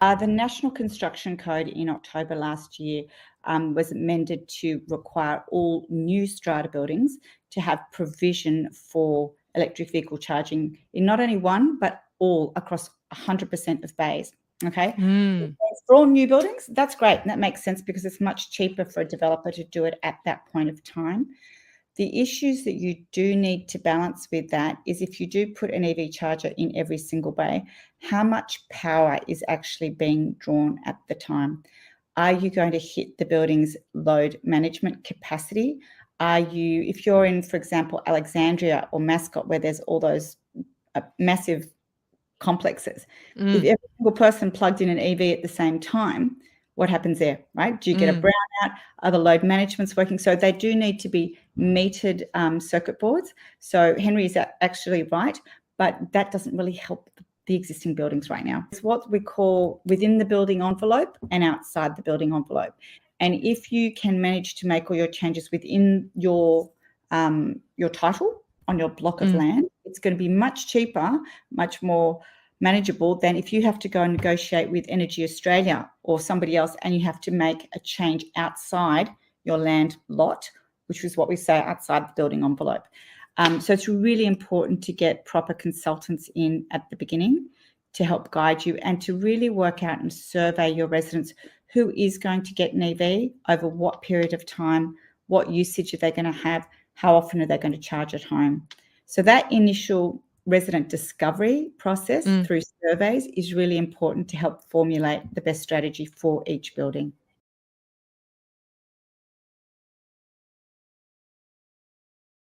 The National Construction Code in October last year was amended to require all new strata buildings to have provision for electric vehicle charging in not only one, but all across 100% of bays. Okay. For all new buildings, that's great. And that makes sense because it's much cheaper for a developer to do it at that point of time. The issues that you do need to balance with that is if you do put an EV charger in every single bay, how much power is actually being drawn at the time? Are you going to hit the building's load management capacity? If you're in, for example, Alexandria or Mascot, where there's all those massive complexes, if every single person plugged in an EV at the same time, what happens there, right? Do you get a brownout? Are the load managements working? So they do need to be metered circuit boards. So Henry is actually right, but that doesn't really help the existing buildings right now. It's what we call within the building envelope and outside the building envelope. And if you can manage to make all your changes within your title on your block of land, it's going to be much cheaper, much more manageable than if you have to go and negotiate with Energy Australia or somebody else and you have to make a change outside your land lot, which is what we say outside the building envelope. So it's really important to get proper consultants in at the beginning to help guide you and to really work out and survey your residents who is going to get an EV, over what period of time, what usage are they going to have, how often are they going to charge at home. So that initial resident discovery process through surveys is really important to help formulate the best strategy for each building.